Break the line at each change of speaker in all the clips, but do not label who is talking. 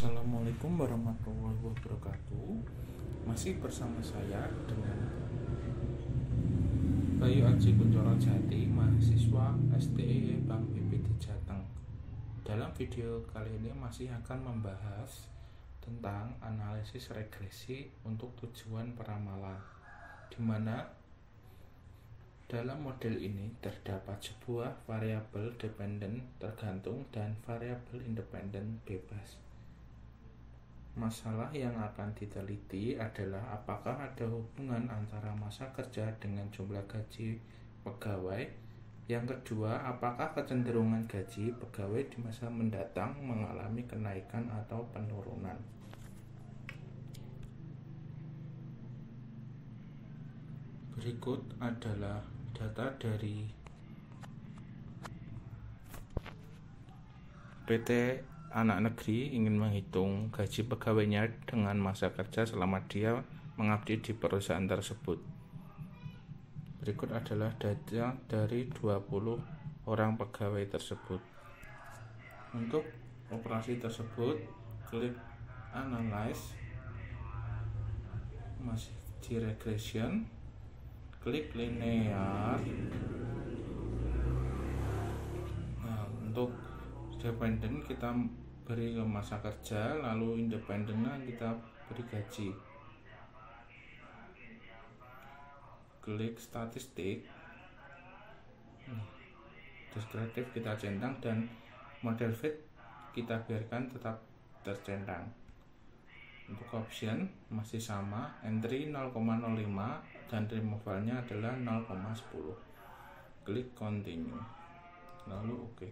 Assalamualaikum warahmatullahi wabarakatuh. Masih bersama saya dengan Bayu Aji Kuncoro Jati, mahasiswa STE Bank BPD Jateng. Dalam video kali ini masih akan membahas tentang analisis regresi untuk tujuan peramalan, di mana dalam model ini terdapat sebuah variabel dependen tergantung dan variabel independen bebas. Masalah yang akan diteliti adalah apakah ada hubungan antara masa kerja dengan jumlah gaji pegawai. Yang kedua, apakah kecenderungan gaji pegawai di masa mendatang mengalami kenaikan atau penurunan. Berikut adalah data dari PT Anak Negeri ingin menghitung gaji pegawainya dengan masa kerja selama dia mengabdi di perusahaan tersebut. Berikut adalah data dari 20 orang pegawai tersebut. Untuk operasi tersebut, klik Analyze, masih di Regression, klik Linear. Nah, untuk dependen kita beri ke masa kerja, lalu independennya kita beri gaji. Klik statistik, deskriptif kita centang, dan model fit kita biarkan tetap tercentang. Untuk option masih sama, entry 0,05 dan removalnya adalah 0,10. Klik continue, lalu oke.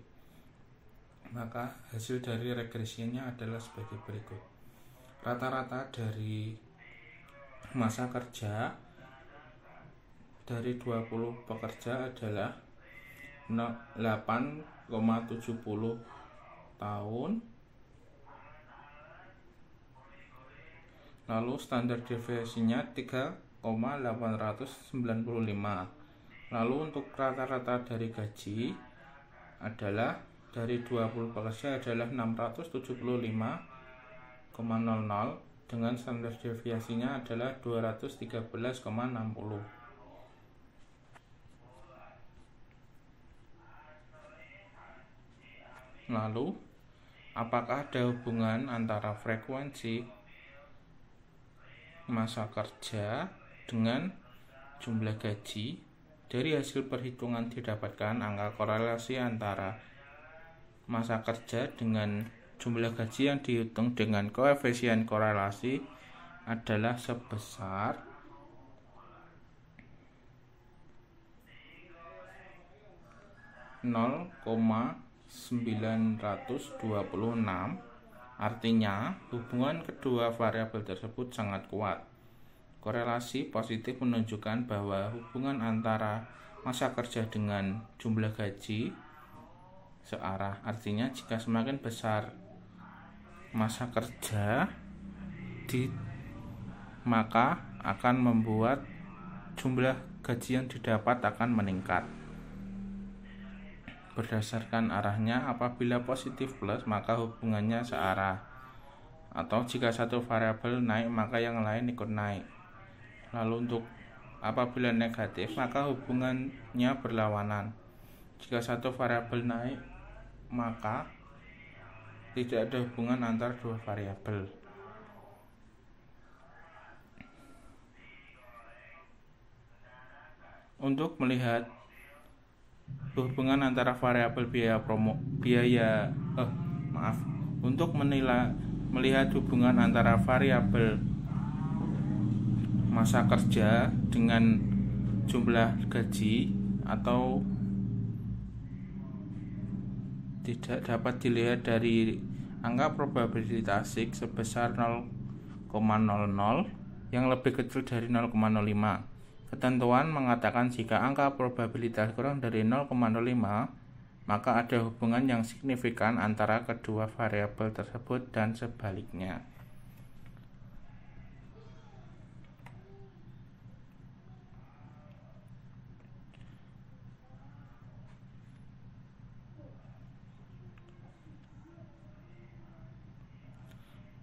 Maka hasil dari regresinya adalah sebagai berikut. Rata-rata dari masa kerja dari 20 pekerja adalah 8,70 tahun. Lalu standar deviasinya 3,895. Lalu untuk rata-rata dari gaji adalah dari 20 pekerja adalah 675,00 dengan standar deviasinya adalah 213,60. Lalu, apakah ada hubungan antara frekuensi masa kerja dengan jumlah gaji? Dari hasil perhitungan didapatkan angka korelasi antara masa kerja dengan jumlah gaji yang dihitung dengan koefisien korelasi adalah sebesar 0,926. Artinya, hubungan kedua variabel tersebut sangat kuat. Korelasi positif menunjukkan bahwa hubungan antara masa kerja dengan jumlah gaji searah. Artinya, jika semakin besar masa kerja, maka akan membuat jumlah gaji yang didapat akan meningkat. Berdasarkan arahnya, apabila positif plus maka hubungannya searah, atau jika satu variabel naik maka yang lain ikut naik. Lalu untuk apabila negatif maka hubungannya berlawanan. Jika satu variabel naik maka tidak ada hubungan antar dua variabel. Untuk melihat hubungan antara variabel untuk melihat hubungan antara variabel masa kerja dengan jumlah gaji atau tidak dapat dilihat dari angka probabilitas X sebesar 0,00 yang lebih kecil dari 0,05. Ketentuan mengatakan jika angka probabilitas kurang dari 0,05 maka ada hubungan yang signifikan antara kedua variabel tersebut dan sebaliknya.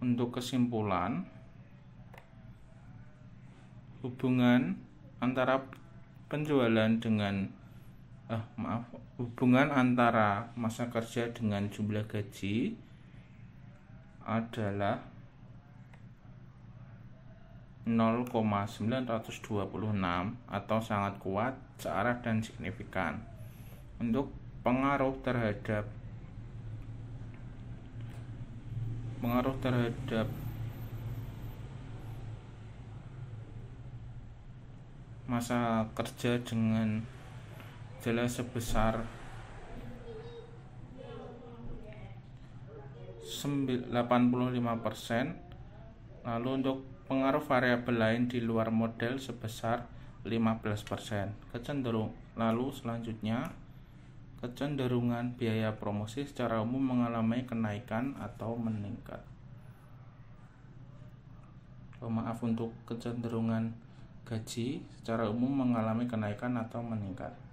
Untuk kesimpulan, hubungan antara hubungan antara masa kerja dengan jumlah gaji adalah 0,926 atau sangat kuat, searah dan signifikan. Untuk pengaruh terhadap masa kerja dengan jelas sebesar 85%. Lalu untuk pengaruh variabel lain di luar model sebesar 15%. Lalu selanjutnya, kecenderungan biaya promosi secara umum mengalami kenaikan atau meningkat. Untuk kecenderungan gaji secara umum mengalami kenaikan atau meningkat.